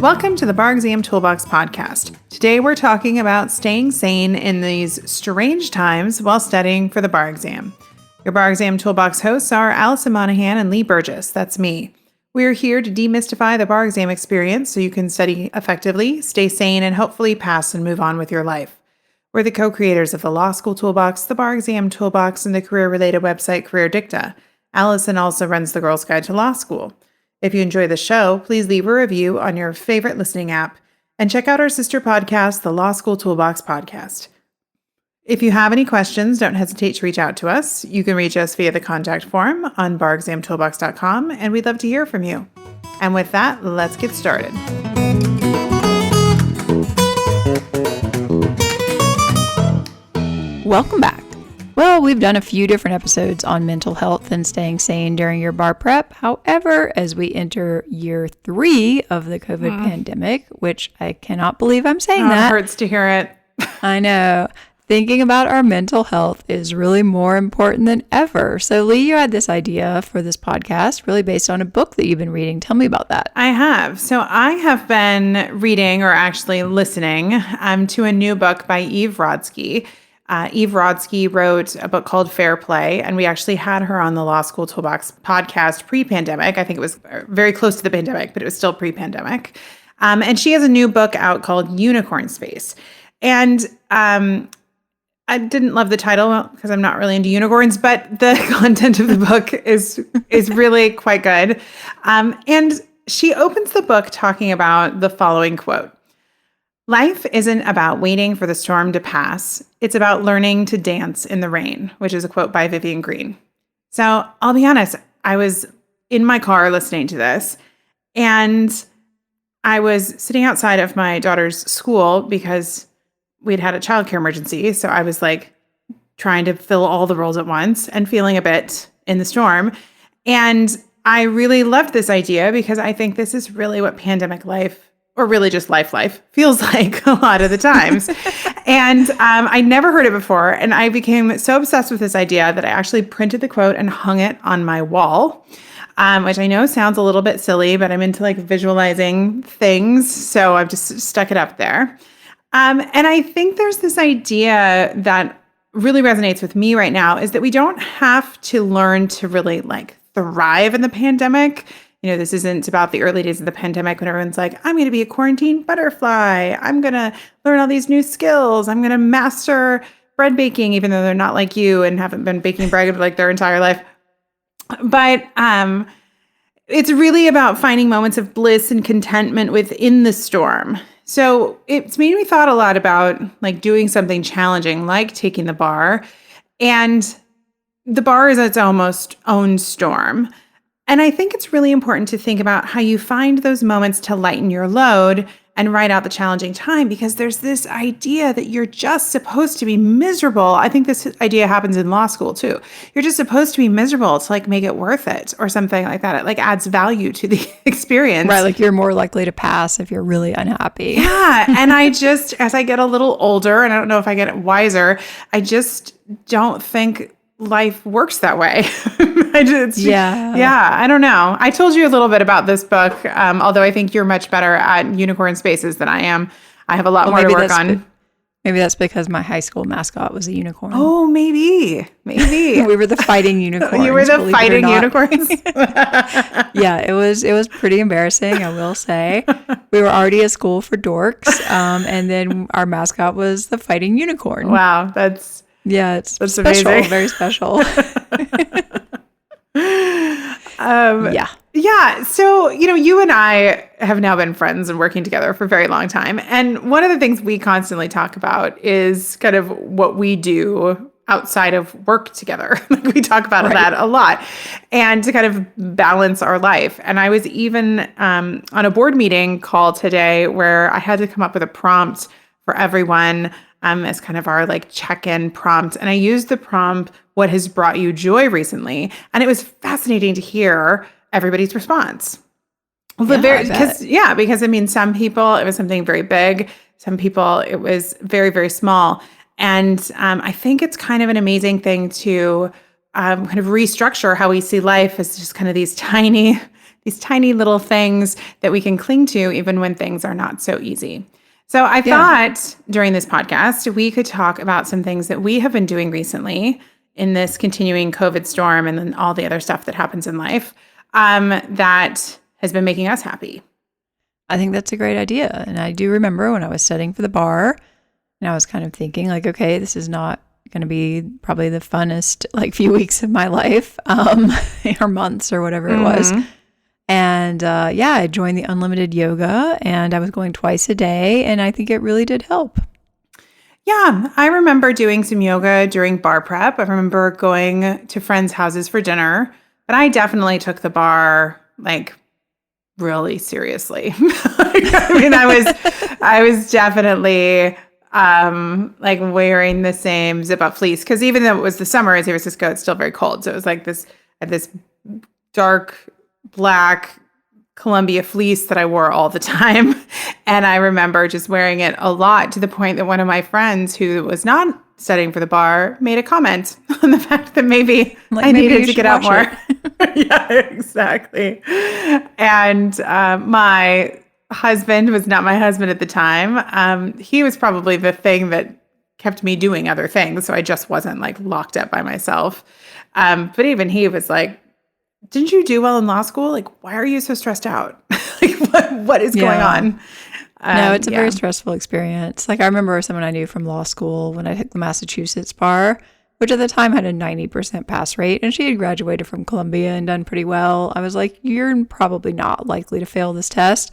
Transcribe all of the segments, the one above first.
Welcome to the Bar Exam Toolbox podcast. Today we're talking about staying sane in these strange times while studying for the bar exam. Your Bar Exam Toolbox hosts are Allison Monahan and Lee Burgess. That's me. We're here to demystify the bar exam experience so you can study effectively, stay sane, and hopefully pass and move on with your life. We're the co-creators of the Law School Toolbox, the Bar Exam Toolbox, and the career-related website Career Dicta. Allison also runs the Girls Guide to Law School. If you enjoy the show, please leave a review on your favorite listening app and check out our sister podcast, the Law School Toolbox podcast. If you have any questions, don't hesitate to reach out to us. You can reach us via the contact form on barexamtoolbox.com, and we'd love to hear from you. And with that, let's get started. Welcome back. Well, we've done a few different episodes on mental health and staying sane during your bar prep. However, as we enter year 3 of the COVID pandemic, which I cannot believe I'm saying that. It hurts to hear it. I know. Thinking about our mental health is really more important than ever. So, Lee, you had this idea for this podcast really based on a book that you've been reading. Tell me about that. I have. So I have been reading, or actually listening, to a new book by Eve Rodsky. Eve Rodsky wrote a book called Fair Play, and we actually had her on the Law School Toolbox podcast pre-pandemic. I think it was very close to the pandemic, but it was still pre-pandemic. And she has a new book out called Unicorn Space. And I didn't love the title because I'm not really into unicorns, but the content of the book is really quite good. And she opens the book talking about the following quote. Life isn't about waiting for the storm to pass. It's about learning to dance in the rain, which is a quote by Vivian Green. So I'll be honest, I was in my car listening to this, and I was sitting outside of my daughter's school because we'd had a childcare emergency. So I was like trying to fill all the roles at once and feeling a bit in the storm. And I really loved this idea because I think this is really what pandemic life, or really just life feels like a lot of the times. And I never heard it before. And I became so obsessed with this idea that I actually printed the quote and hung it on my wall, which I know sounds a little bit silly, but I'm into like visualizing things. So I've just stuck it up there. And I think there's this idea that really resonates with me right now is that we don't have to learn to really like thrive in the pandemic. You know, this isn't about the early days of the pandemic when everyone's like, I'm going to be a quarantine butterfly. I'm going to learn all these new skills. I'm going to master bread baking, even though they're not like you and haven't been baking bread like their entire life. But it's really about finding moments of bliss and contentment within the storm. So it's made me thought a lot about like doing something challenging, like taking the bar. And the bar is its almost own storm. And I think it's really important to think about how you find those moments to lighten your load and ride out the challenging time, because there's this idea that you're just supposed to be miserable. I think this idea happens in law school too. You're just supposed to be miserable to like make it worth it or something like that. It like adds value to the experience. Right, like you're more likely to pass if you're really unhappy. Yeah, and I just, as I get a little older, and I don't know if I get wiser, I just don't think life works that way. I don't know. I told you a little bit about this book, although I think you're much better at unicorn spaces than I am. I have a lot more to work on. Maybe that's because my high school mascot was a unicorn. Oh, maybe. We were the fighting unicorns. You were the fighting unicorns? Yeah, it was pretty embarrassing, I will say. We were already a school for dorks, and then our mascot was the fighting unicorn. Wow, that's special, amazing. Very special. Yeah. So, you know, you and I have now been friends and working together for a very long time. And one of the things we constantly talk about is kind of what we do outside of work together. Like we talk about that a lot, and to kind of balance our life. And I was even on a board meeting call today where I had to come up with a prompt for everyone as kind of our like check-in prompt. And I used the prompt, what has brought you joy recently? And it was fascinating to hear everybody's response. Because I mean, some people, it was something very big. Some people, it was very, very small. And I think it's kind of an amazing thing to kind of restructure how we see life as just kind of these tiny these tiny little things that we can cling to even when things are not so easy. So I thought during this podcast, we could talk about some things that we have been doing recently in this continuing COVID storm and then all the other stuff that happens in life that has been making us happy. I think that's a great idea. And I do remember when I was studying for the bar, and I was kind of thinking like, okay, this is not going to be probably the funnest like few weeks of my life or months or whatever it was. And I joined the unlimited yoga, and I was going twice a day, and I think it really did help. Yeah, I remember doing some yoga during bar prep. I remember going to friends' houses for dinner, but I definitely took the bar like really seriously. I mean, I was definitely like wearing the same zip-up fleece, because even though it was the summer in San Francisco, it's still very cold. So it was like this dark black Columbia fleece that I wore all the time. And I remember just wearing it a lot, to the point that one of my friends who was not studying for the bar made a comment on the fact that maybe I needed to get out more. Yeah, exactly. And my husband was not my husband at the time. He was probably the thing that kept me doing other things. So I just wasn't like locked up by myself. But even he was like, didn't you do well in law school? Like, why are you so stressed out? Like, what is going on? No, it's a very stressful experience. Like, I remember someone I knew from law school when I took the Massachusetts bar, which at the time had a 90% pass rate, and she had graduated from Columbia and done pretty well. I was like, you're probably not likely to fail this test.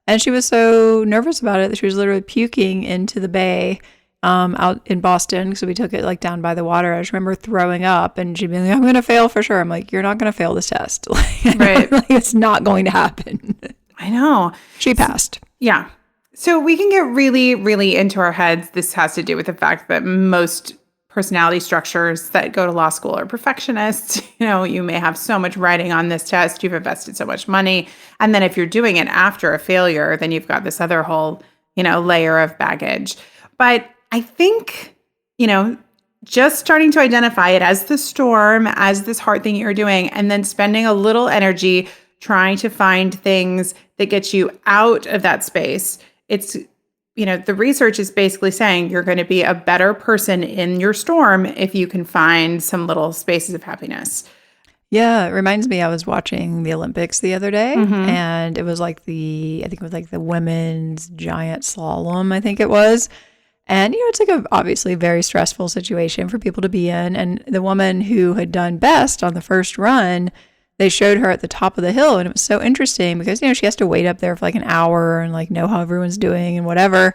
And she was so nervous about it that she was literally puking into the bay out in Boston. So we took it like down by the water. I just remember throwing up, and she'd be like, I'm going to fail for sure. I'm like, you're not going to fail this test. Right. Like, it's not going to happen. I know. She passed. Yeah. So we can get really, really into our heads. This has to do with the fact that most personality structures that go to law school are perfectionists. You know, you may have so much writing on this test. You've invested so much money. And then if you're doing it after a failure, then you've got this other whole, layer of baggage. But I think, just starting to identify it as the storm, as this hard thing you're doing, and then spending a little energy trying to find things that get you out of that space. It's, the research is basically saying you're going to be a better person in your storm if you can find some little spaces of happiness. Yeah, it reminds me, I was watching the Olympics the other day, and it was like the women's giant slalom, I think it was. And, it's like obviously very stressful situation for people to be in. And the woman who had done best on the first run, they showed her at the top of the hill. And it was so interesting because, she has to wait up there for like an hour and like know how everyone's doing and whatever,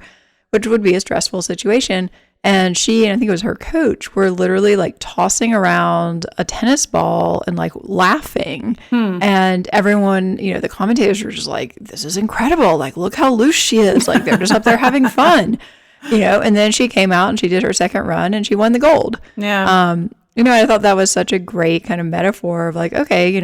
which would be a stressful situation. And she, and I think it was her coach, were literally like tossing around a tennis ball and like laughing. And everyone, the commentators were just like, this is incredible. Like, look how loose she is. Like, they're just up there having fun. And then she came out and she did her second run and she won the gold. Yeah. I thought that was such a great kind of metaphor of like, okay, you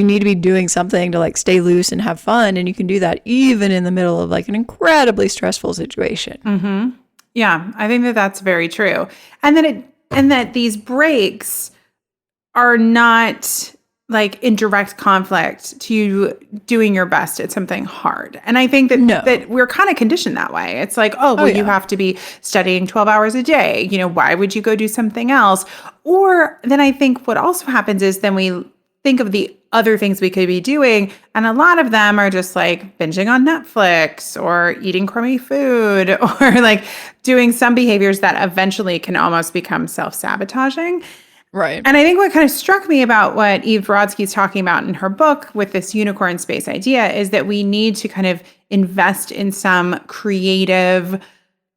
need to be doing something to like stay loose and have fun. And you can do that even in the middle of like an incredibly stressful situation. Yeah, I think that that's very true. And that these breaks are not like in direct conflict to you doing your best at something hard. And I think that we're kind of conditioned that way. It's like, you have to be studying 12 hours a day. Why would you go do something else? Or then I think what also happens is then we think of the other things we could be doing. And a lot of them are just like binging on Netflix or eating crummy food or like doing some behaviors that eventually can almost become self-sabotaging. Right. And I think what kind of struck me about what Eve Brodsky is talking about in her book with this unicorn space idea is that we need to kind of invest in some creative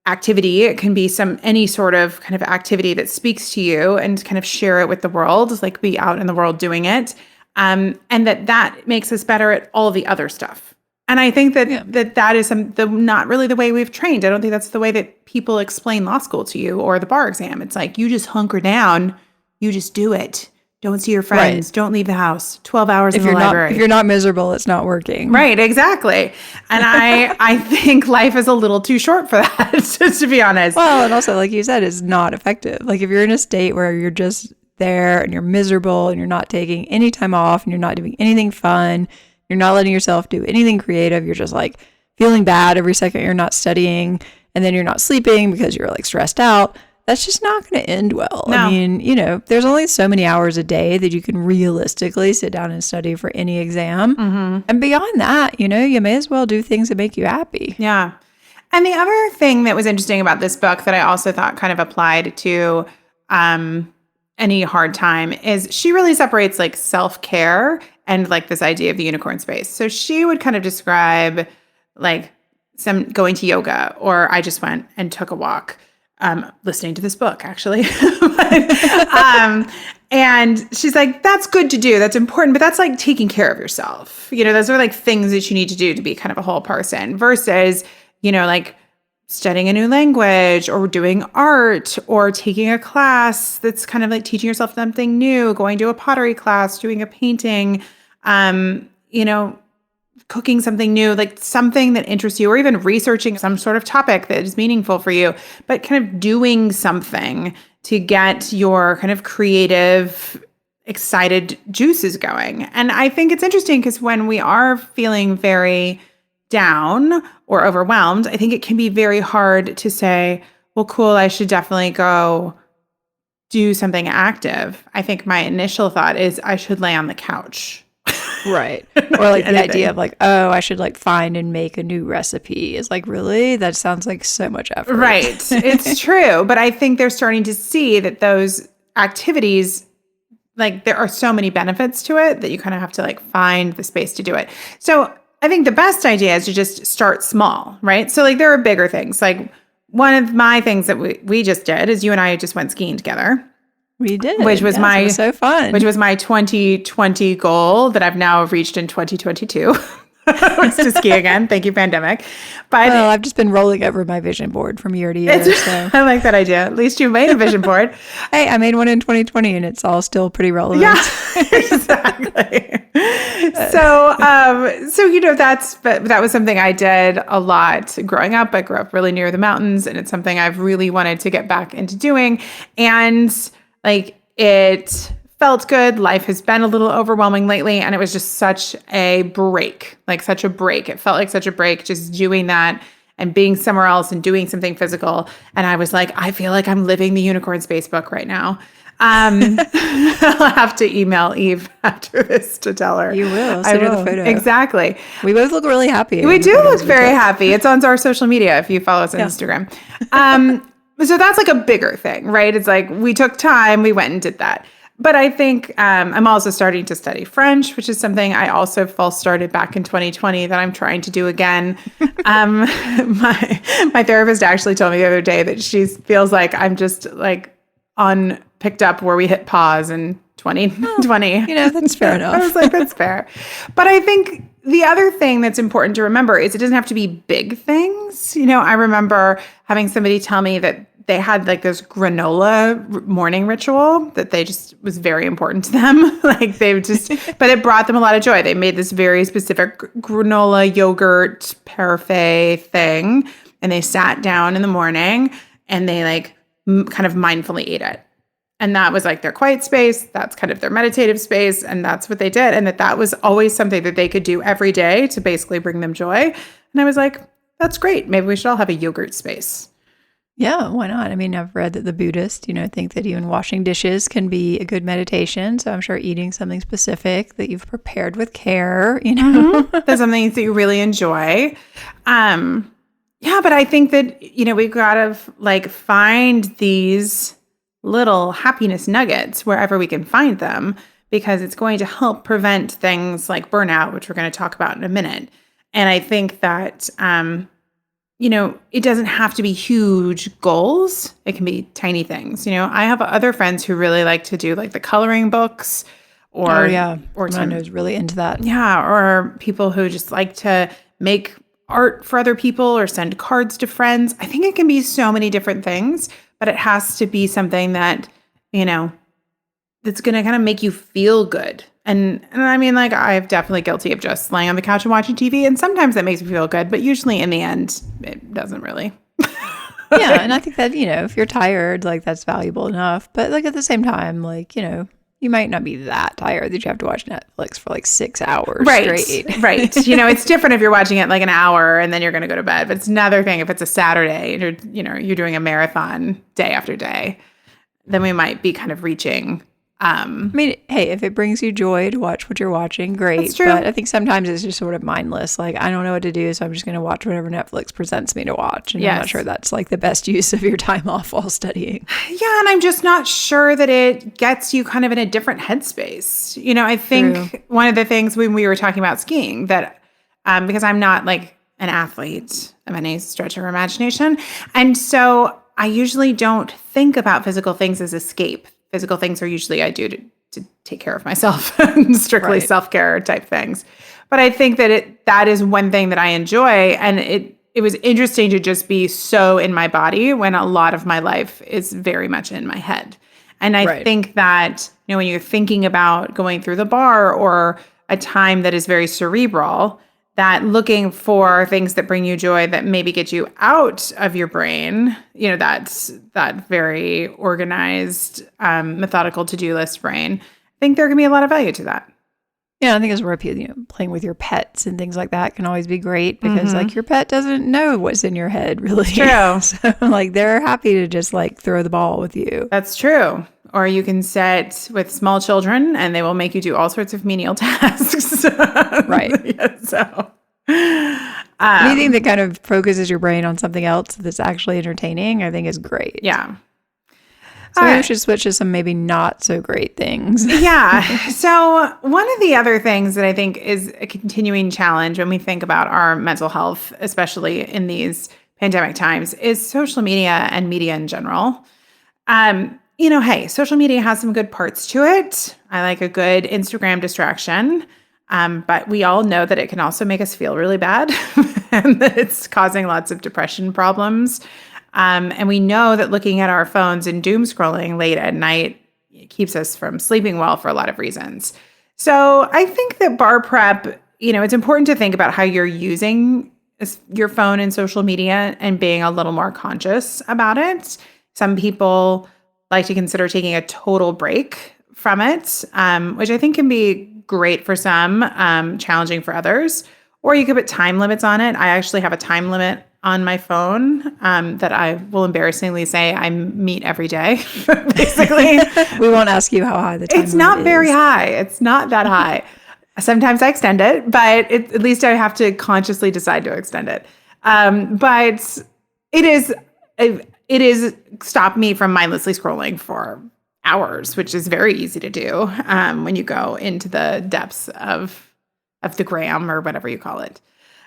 activity. It can be any sort of kind of activity that speaks to you and kind of share it with the world, like be out in the world doing it. And that makes us better at all the other stuff. And I think that is not really the way we've trained. I don't think that's the way that people explain law school to you or the bar exam. It's like, you just hunker down. You just do it. Don't see your friends. Right. Don't leave the house. 12 hours in the library. If you're not miserable, it's not working. Right, exactly. And I think life is a little too short for that, to be honest. Well, and also, like you said, it's not effective. Like if you're in a state where you're just there and you're miserable and you're not taking any time off and you're not doing anything fun. You're not letting yourself do anything creative. You're just like feeling bad every second you're not studying, and then you're not sleeping because you're like stressed out. That's just not going to end well. No. I mean, there's only so many hours a day that you can realistically sit down and study for any exam. And beyond that, you may as well do things that make you happy. Yeah. And the other thing that was interesting about this book that I also thought kind of applied to any hard time is she really separates like self-care and like this idea of the unicorn space. So she would kind of describe like some going to yoga, or I just went and took a walk. Listening to this book, actually. And she's like, that's good to do. That's important. But that's like taking care of yourself. Those are like things that you need to do to be kind of a whole person versus, like studying a new language or doing art or taking a class that's kind of like teaching yourself something new, going to a pottery class, doing a painting, cooking something new, like something that interests you, or even researching some sort of topic that is meaningful for you, but kind of doing something to get your kind of creative, excited juices going. And I think it's interesting because when we are feeling very down or overwhelmed, I think it can be very hard to say, well, cool, I should definitely go do something active. I think my initial thought is I should lay on the couch. Right. Or like the idea of like, oh, I should like find and make a new recipe is like, really? That sounds like so much effort. Right. It's true. But I think they're starting to see that those activities, like there are so many benefits to it that you kind of have to like find the space to do it. So I think the best idea is to just start small, right? So like there are bigger things. Like one of my things that we just did is you and I just went skiing together. We did. Which was it was so fun. Which was my 2020 goal that I've now reached in 2022. Was to ski again. Thank you, pandemic. But I've just been rolling over my vision board from year to year. So. I like that idea. At least you made a vision board. Hey, I made one in 2020 and it's all still pretty relevant. Yeah, exactly. So that was something I did a lot growing up. I grew up really near the mountains, and it's something I've really wanted to get back into doing. And like it felt good. Life has been a little overwhelming lately, and it was just such a break. It felt like such a break just doing that and being somewhere else and doing something physical. And I was like, I feel like I'm living the unicorn space book right now. I'll have to email Eve after this to tell her. You will. Send her the photo. Exactly. We both look really happy. We do look very happy. It's on our social media if you follow us on Instagram. So that's like a bigger thing, right? It's like we took time, we went and did that. But I think I'm also starting to study French, which is something I also false started back in 2020 that I'm trying to do again. My therapist actually told me the other day that she feels like I'm just like picked up where we hit pause in 2020. That's fair enough. I was like, that's fair. But I think the other thing that's important to remember is it doesn't have to be big things. I remember having somebody tell me that they had like this granola morning ritual that they just was very important to them. But it brought them a lot of joy. They made this very specific granola yogurt parfait thing, and they sat down in the morning and they like kind of mindfully ate it. And that was like their quiet space. That's kind of their meditative space. And that's what they did. And that was always something that they could do every day to basically bring them joy. And I was like, that's great. Maybe we should all have a yogurt space. Yeah, why not? I mean, I've read that the Buddhists, think that even washing dishes can be a good meditation. So I'm sure eating something specific that you've prepared with care, Mm-hmm. That's something that you really enjoy. Yeah, but I think that, we've got to like find these little happiness nuggets wherever we can find them, because it's going to help prevent things like burnout, which we're going to talk about in a minute. And I think that, it doesn't have to be huge goals. It can be tiny things. I have other friends who really like to do like the coloring books or Armando's really into that. Yeah. Or people who just like to make art for other people or send cards to friends. I think it can be so many different things, but it has to be something that, that's going to kind of make you feel good. And I mean, like, I'm definitely guilty of just laying on the couch and watching TV. And sometimes that makes me feel good, but usually in the end, it doesn't really. Yeah, and I think that, if you're tired, like that's valuable enough. But like at the same time, like, you might not be that tired that you have to watch Netflix for like 6 hours straight. Right. It's different if you're watching it like an hour and then you're going to go to bed. But it's another thing if it's a Saturday and you're doing a marathon day after day, then we might be kind of reaching. I mean, hey, if it brings you joy to watch what you're watching, great. That's true. But I think sometimes it's just sort of mindless. Like, I don't know what to do, so I'm just going to watch whatever Netflix presents me to watch. And I'm not sure that's like the best use of your time off while studying. Yeah, and I'm just not sure that it gets you kind of in a different headspace. I think one of the things when we were talking about skiing that, because I'm not like an athlete of any stretch of imagination, and so I usually don't think about physical things as escape. Physical things are usually I do to take care of myself, strictly self-care type things. But I think that that is one thing that I enjoy. And it was interesting to just be so in my body when a lot of my life is very much in my head. And I think that, when you're thinking about going through the bar or a time that is very cerebral, that looking for things that bring you joy that maybe get you out of your brain, that's that very organized, methodical to-do list brain. I think there can be a lot of value to that. Yeah, I think it's where playing with your pets and things like that can always be great because like your pet doesn't know what's in your head really. True. So like they're happy to just like throw the ball with you. That's true. Or you can sit with small children and they will make you do all sorts of menial tasks. Right. Yeah, so anything that kind of focuses your brain on something else that's actually entertaining, I think is great. Yeah. So maybe we should switch to some maybe not so great things. Yeah. So one of the other things that I think is a continuing challenge when we think about our mental health, especially in these pandemic times, is social media and media in general. Hey, social media has some good parts to it. I like a good Instagram distraction. But we all know that it can also make us feel really bad and that it's causing lots of depression problems. And we know that looking at our phones and doom scrolling late at night keeps us from sleeping well for a lot of reasons. So I think that bar prep, it's important to think about how you're using your phone and social media and being a little more conscious about it. Some people like to consider taking a total break from it, which I think can be great for some, challenging for others. Or you could put time limits on it. I actually have a time limit on my phone that I will embarrassingly say I meet every day, basically. We won't ask you how high the time limit is. It's not very high. It's not that high. Sometimes I extend it, but at least I have to consciously decide to extend it. But it is stopped me from mindlessly scrolling for hours, which is very easy to do when you go into the depths of the gram or whatever you call it.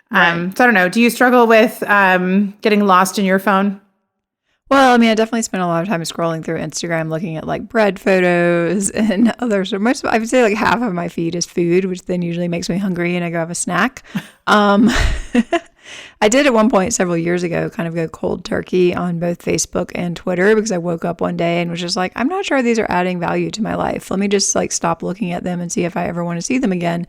Right. So I don't know. Do you struggle with getting lost in your phone? Well, I mean, I definitely spend a lot of time scrolling through Instagram, looking at like bread photos and others. So I would say like half of my feed is food, which then usually makes me hungry and I go have a snack. I did at one point several years ago kind of go cold turkey on both Facebook and Twitter because I woke up one day and was just like, I'm not sure these are adding value to my life. Let me just like stop looking at them and see if I ever want to see them again.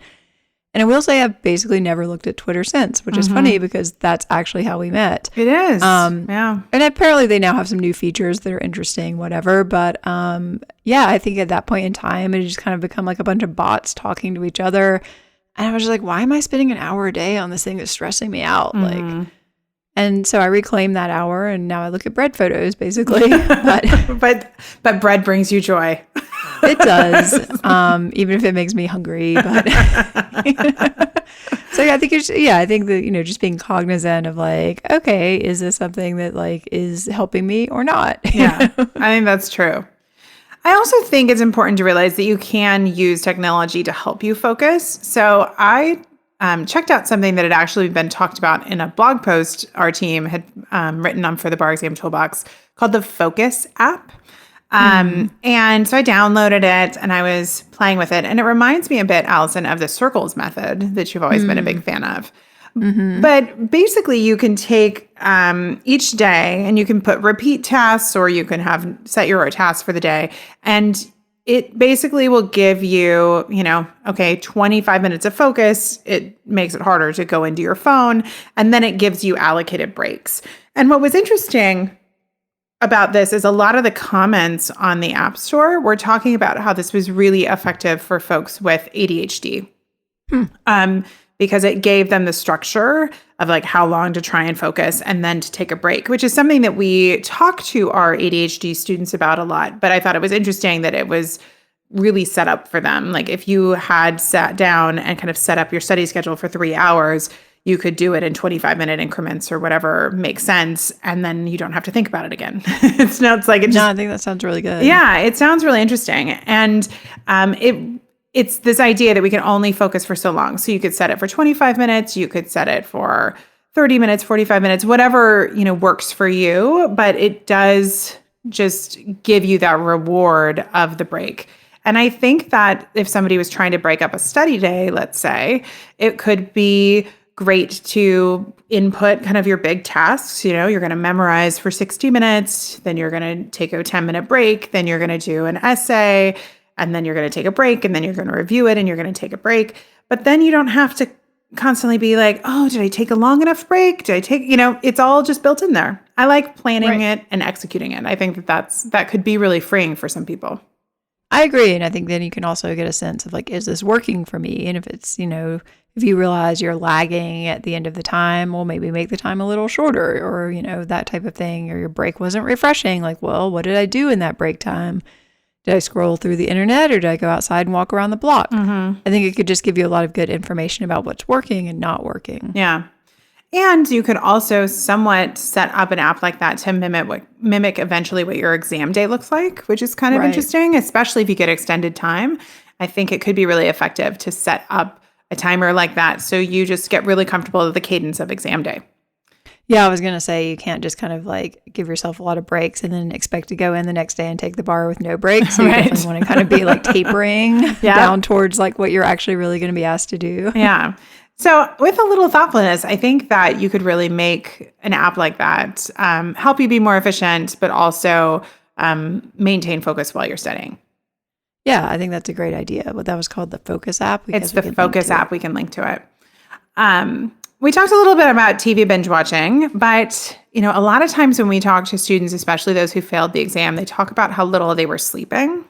And I will say I've basically never looked at Twitter since, which is funny because that's actually how we met. It is. Yeah. And apparently they now have some new features that are interesting, whatever. But yeah, I think at that point in time, it just kind of become like a bunch of bots talking to each other. And I was just like, why am I spending an hour a day on this thing that's stressing me out? Like, and so I reclaimed that hour and now I look at bread photos basically. But bread brings you joy. It does, even if it makes me hungry. But so yeah, I think I think that just being cognizant of like, okay, is this something that like is helping me or not? Yeah, I think that's true. I also think it's important to realize that you can use technology to help you focus. So I checked out something that had actually been talked about in a blog post our team had written on for the Bar Exam Toolbox called the Focus app. And so I downloaded it and I was playing with it. And it reminds me a bit, Allison, of the circles method that you've always been a big fan of. But basically you can take each day and you can put repeat tasks or you can set your tasks for the day. And it basically will give you, 25 minutes of focus. It makes it harder to go into your phone. And then it gives you allocated breaks. And what was interesting about this is a lot of the comments on the App Store were talking about how this was really effective for folks with ADHD. Because it gave them the structure of like how long to try and focus and then to take a break, which is something that we talk to our ADHD students about a lot. But I thought it was interesting that it was really set up for them. Like if you had sat down and kind of set up your study schedule for 3 hours, you could do it in 25-minute increments or whatever makes sense. And then you don't have to think about it again. I think that sounds really good. Yeah, it sounds really interesting. And it's this idea that we can only focus for so long. So you could set it for 25 minutes, you could set it for 30 minutes, 45 minutes, whatever, works for you, but it does just give you that reward of the break. And I think that if somebody was trying to break up a study day, let's say, it could be great to input kind of your big tasks. You're going to memorize for 60 minutes, then you're going to take a 10-minute break, then you're going to do an essay, and then you're going to take a break, and then you're going to review it, and you're going to take a break. But then you don't have to constantly be like, oh, did I take a long enough break? Did I take, it's all just built in there. I like planning it and executing it. I think that could be really freeing for some people. I agree. And I think then you can also get a sense of like, is this working for me? And if it's, if you realize you're lagging at the end of the time, well, maybe make the time a little shorter or, that type of thing, or your break wasn't refreshing. Like, well, what did I do in that break time? Did I scroll through the internet or did I go outside and walk around the block? Mm-hmm. I think it could just give you a lot of good information about what's working and not working. Yeah. And you could also somewhat set up an app like that to mimic eventually what your exam day looks like, which is kind of interesting, especially if you get extended time. I think it could be really effective to set up a timer like that so you just get really comfortable with the cadence of exam day. Yeah, I was going to say you can't just kind of like give yourself a lot of breaks and then expect to go in the next day and take the bar with no breaks. So you definitely want to kind of be like tapering down towards like what you're actually really going to be asked to do. Yeah. So with a little thoughtfulness, I think that you could really make an app like that help you be more efficient, but also maintain focus while you're studying. Yeah, I think that's a great idea. But that was called the Focus app. It's the Focus app. We can link to it. We talked a little bit about TV binge watching, but a lot of times when we talk to students, especially those who failed the exam, they talk about how little they were sleeping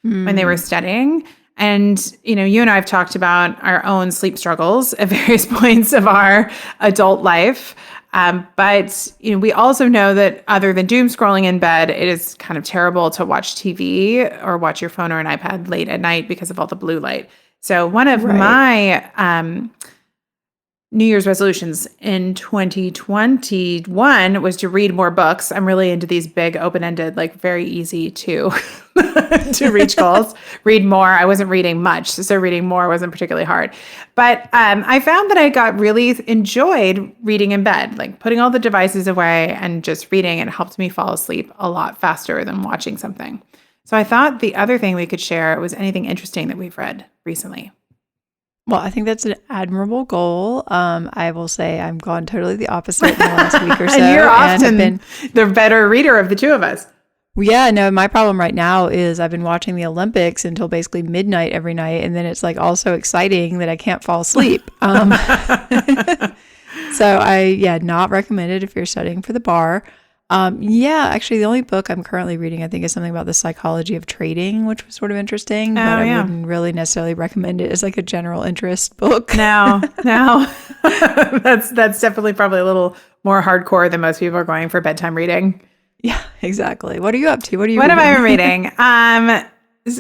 when they were studying. And, you and I have talked about our own sleep struggles at various points of our adult life. But we also know that other than doom scrolling in bed, it is kind of terrible to watch TV or watch your phone or an iPad late at night because of all the blue light. So one of my New Year's resolutions in 2021 was to read more books. I'm really into these big open-ended, like very easy to reach goals. Read more. I wasn't reading much, so reading more wasn't particularly hard. But I found that I got really enjoyed reading in bed, like putting all the devices away and just reading. It helped me fall asleep a lot faster than watching something. So I thought the other thing we could share was anything interesting that we've read recently. Well, I think that's an admirable goal. I will say I've gone totally the opposite in the last week or so. And you're often the better reader of the two of us. Yeah, no, my problem right now is I've been watching the Olympics until basically midnight every night. And then it's like all so exciting that I can't fall asleep. So not recommended if you're studying for the bar. Actually, the only book I'm currently reading, I think, is something about the psychology of trading, which was sort of interesting. But I wouldn't really necessarily recommend it as like a general interest book. No. That's definitely probably a little more hardcore than most people are going for bedtime reading. Yeah, exactly. What are you up to? What have I been reading?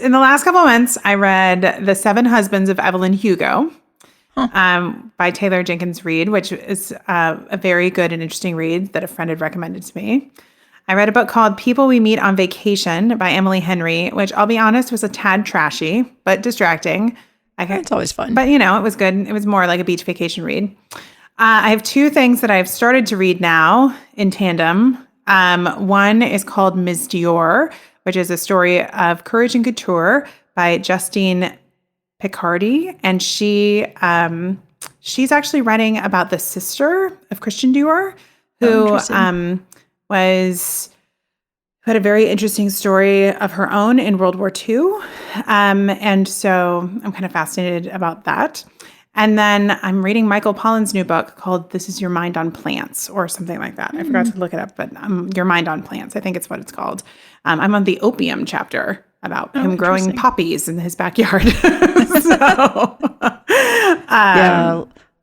In the last couple of months, I read The 7 Husbands of Evelyn Hugo. By Taylor Jenkins Reid, which is a very good and interesting read that a friend had recommended to me. I read a book called People We Meet on Vacation by Emily Henry, which I'll be honest was a tad trashy, but distracting. It's always fun. But, it was good. It was more like a beach vacation read. I have 2 things that I've started to read now in tandem. One is called Ms. Dior, which is a story of courage and couture by Justine Picardi, and she's actually writing about the sister of Christian Dior, who had a very interesting story of her own in World War II, and so I'm kind of fascinated about that. And then I'm reading Michael Pollan's new book called This Is Your Mind on Plants or something like that. I forgot to look it up, but Your Mind on Plants. I think it's what it's called. I'm on the opium chapter about him growing poppies in his backyard.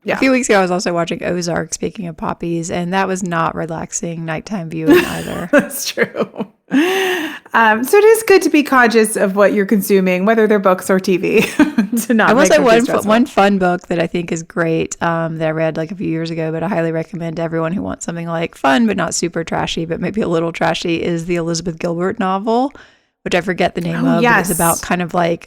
A few weeks ago, I was also watching Ozark, speaking of poppies, and that was not relaxing nighttime viewing either. That's true. So it is good to be conscious of what you're consuming, whether they're books or TV. To not I will make say one fun book that I think is great that I read like a few years ago, but I highly recommend to everyone who wants something like fun but not super trashy, but maybe a little trashy, is the Elizabeth Gilbert novel, which I forget the name of. Yes. But it's about kind of like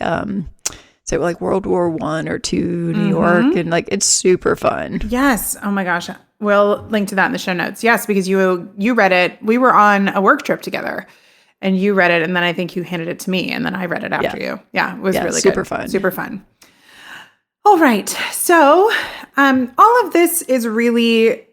so like World War I or II, New York, and like it's super fun. Yes. Oh my gosh. We'll link to that in the show notes. Yes, because you read it. We were on a work trip together, and you read it, and then I think you handed it to me, and then I read it after you. Yeah, it was really super good. Fun. Super fun. All right. So all of this is really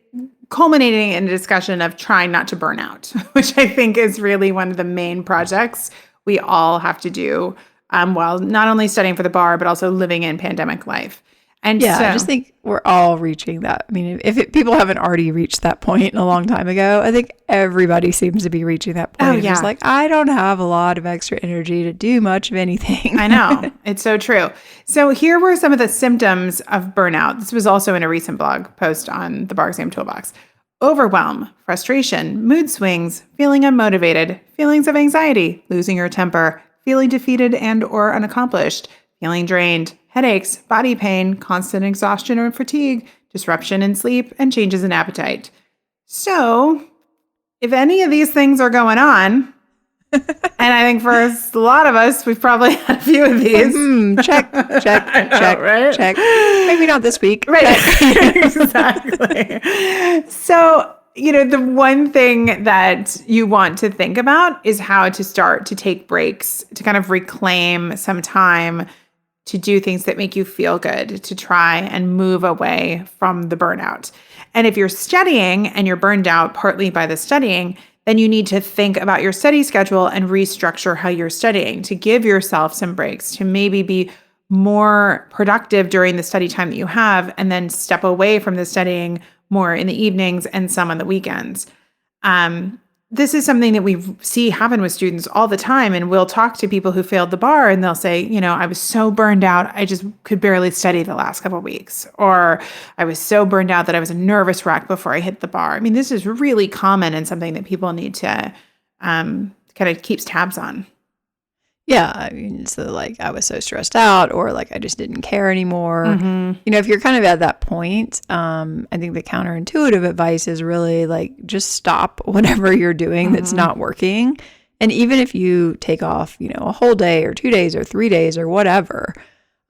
culminating in a discussion of trying not to burn out, which I think is really one of the main projects we all have to do while not only studying for the bar, but also living in pandemic life. And I just think we're all reaching that. I mean, if people haven't already reached that point a long time ago, I think everybody seems to be reaching that point. Oh, yeah. It's like, I don't have a lot of extra energy to do much of anything. I know. It's so true. So here were some of the symptoms of burnout. This was also in a recent blog post on the Bar Exam Toolbox. Overwhelm, frustration, mood swings, feeling unmotivated, feelings of anxiety, losing your temper, feeling defeated and or unaccomplished, feeling drained, headaches, body pain, constant exhaustion or fatigue, disruption in sleep, and changes in appetite. So, if any of these things are going on, and I think for a lot of us, we've probably had a few of these. Check, Right? check. Maybe not this week. Right. Exactly. So, the one thing that you want to think about is how to start to take breaks, to kind of reclaim some time to do things that make you feel good, to try and move away from the burnout. And if you're studying and you're burned out partly by the studying, then you need to think about your study schedule and restructure how you're studying to give yourself some breaks, to maybe be more productive during the study time that you have, and then step away from the studying more in the evenings and some on the weekends. This is something that we see happen with students all the time. And we'll talk to people who failed the bar and they'll say, I was so burned out, I just could barely study the last couple of weeks. Or I was so burned out that I was a nervous wreck before I hit the bar. I mean, this is really common and something that people need to kind of keep tabs on. Yeah, I mean, so like I was so stressed out, or like I just didn't care anymore. If you're kind of at that point, I think the counterintuitive advice is really like just stop whatever you're doing that's not working. And even if you take off, a whole day or 2 days or 3 days or whatever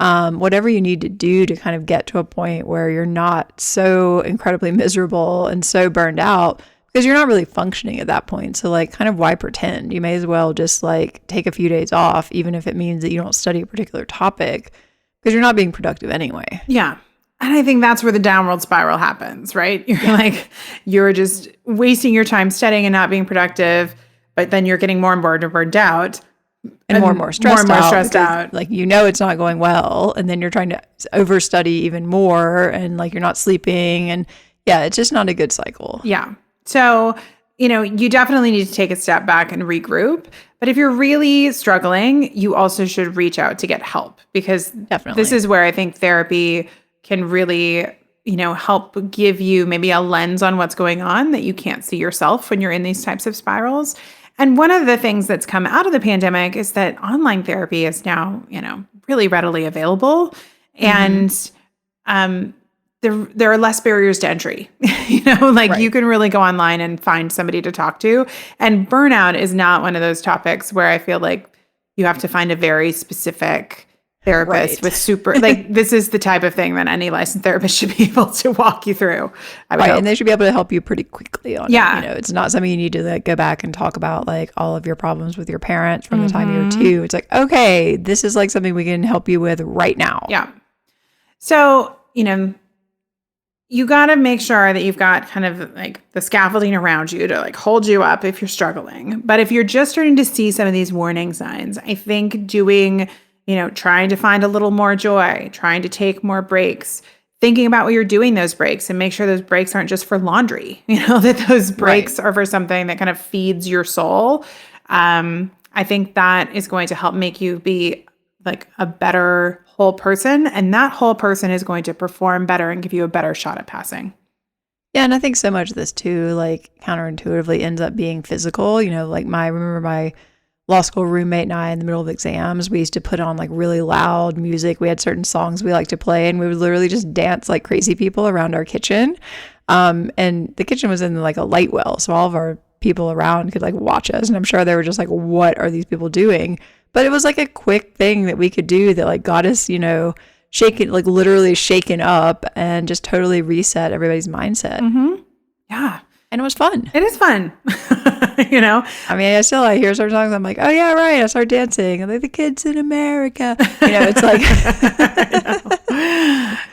you need to do to kind of get to a point where you're not so incredibly miserable and so burned out, because you're not really functioning at that point. So like kind of why pretend? You may as well just like take a few days off, even if it means that you don't study a particular topic, because you're not being productive anyway. Yeah. And I think that's where the downward spiral happens, right? You're just wasting your time studying and not being productive, but then you're getting more and more burned out. And more stressed out. Like, it's not going well. And then you're trying to overstudy even more, and like you're not sleeping. And yeah, it's just not a good cycle. Yeah. So, you definitely need to take a step back and regroup. But if you're really struggling, you also should reach out to get help, because this is where I think therapy can really, help give you maybe a lens on what's going on that you can't see yourself when you're in these types of spirals. And one of the things that's come out of the pandemic is that online therapy is now, really readily available. And there are less barriers to entry. You can really go online and find somebody to talk to. And burnout is not one of those topics where I feel like you have to find a very specific therapist with this is the type of thing that any licensed therapist should be able to walk you through. And they should be able to help you pretty quickly on it. It's not something you need to like go back and talk about like all of your problems with your parents from the time you were 2. It's like, okay, this is like something we can help you with right now. Yeah. So, you got to make sure that you've got kind of like the scaffolding around you to like hold you up if you're struggling. But if you're just starting to see some of these warning signs, I think doing, trying to find a little more joy, trying to take more breaks, thinking about what you're doing those breaks and make sure those breaks aren't just for laundry, that those breaks are for something that kind of feeds your soul. I think that is going to help make you be like a better whole person. And that whole person is going to perform better and give you a better shot at passing. Yeah, and I think so much of this too, like counterintuitively ends up being physical. Like remember my law school roommate and I in the middle of exams, we used to put on like really loud music. We had certain songs we liked to play, and we would literally just dance like crazy people around our kitchen. And the kitchen was in like a light well, so all of our people around could like watch us. And I'm sure they were just like, what are these people doing? But it was like a quick thing that we could do that like got us, shaken, like literally shaken up and just totally reset everybody's mindset. Mm-hmm. Yeah. And it was fun. It is fun. I mean, I hear certain songs. I'm like, oh yeah, right. I start dancing. I'm like, the kids in America. It's like.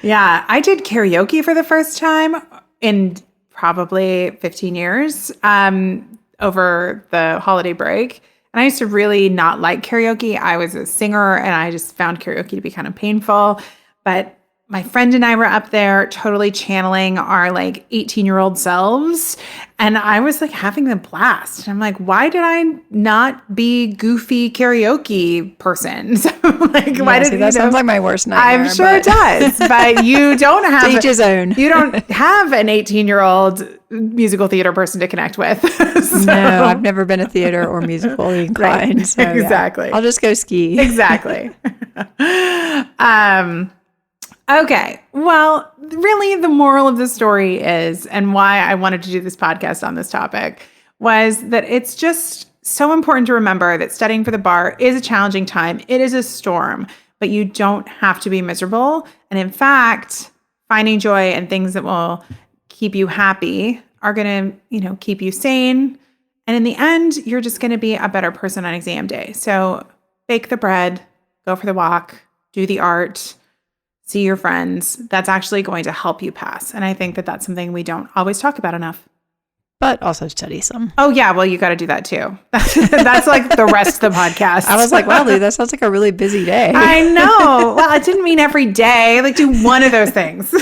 Yeah. I did karaoke for the first time in probably 15 years over the holiday break. And I used to really not like karaoke. I was a singer and I just found karaoke to be kind of painful. But my friend and I were up there totally channeling our like 18-year-old selves. And I was like having a blast. And I'm like, why did I not be goofy karaoke person? So like, why did that sounds like my worst nightmare? I'm sure it does, but you don't have to each his own. You don't have an 18-year-old musical theater person to connect with. So. No, I've never been a theater or musical inclined. Right. So, exactly. I'll just go ski. Exactly. Okay. Well, really the moral of the story is, and why I wanted to do this podcast on this topic, was that it's just so important to remember that studying for the bar is a challenging time. It is a storm, but you don't have to be miserable. And in fact, finding joy and things that will keep you happy are going to, keep you sane. And in the end, you're just going to be a better person on exam day. So bake the bread, go for the walk, do the art, see your friends. That's actually going to help you pass. And I think that that's something we don't always talk about enough. But also study some. Oh, yeah. Well, you got to do that too. That's like the rest of the podcast. I was like, wow, Lou, that sounds like a really busy day. I know. Well, I didn't mean every day. Like do one of those things.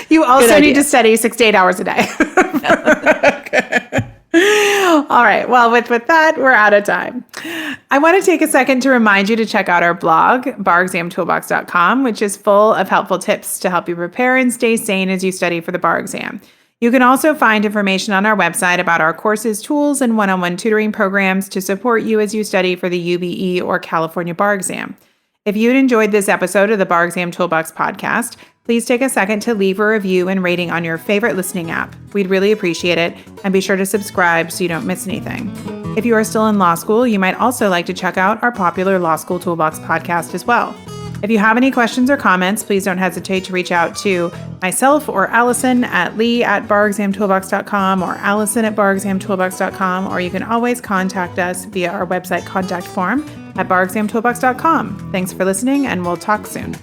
You also need to study 6 to 8 hours a day. Okay. All right. Well, with that, we're out of time. I want to take a second to remind you to check out our blog, barexamtoolbox.com, which is full of helpful tips to help you prepare and stay sane as you study for the bar exam. You can also find information on our website about our courses, tools, and one-on-one tutoring programs to support you as you study for the UBE or California bar exam. If you'd enjoyed this episode of the Bar Exam Toolbox podcast, please take a second to leave a review and rating on your favorite listening app. We'd really appreciate it, and be sure to subscribe so you don't miss anything. If you are still in law school, you might also like to check out our popular Law School Toolbox podcast as well. If you have any questions or comments, please don't hesitate to reach out to myself or Allison at lee@barexamtoolbox.com or allison@barexamtoolbox.com, or you can always contact us via our website contact form at barexamtoolbox.com. Thanks for listening, and we'll talk soon.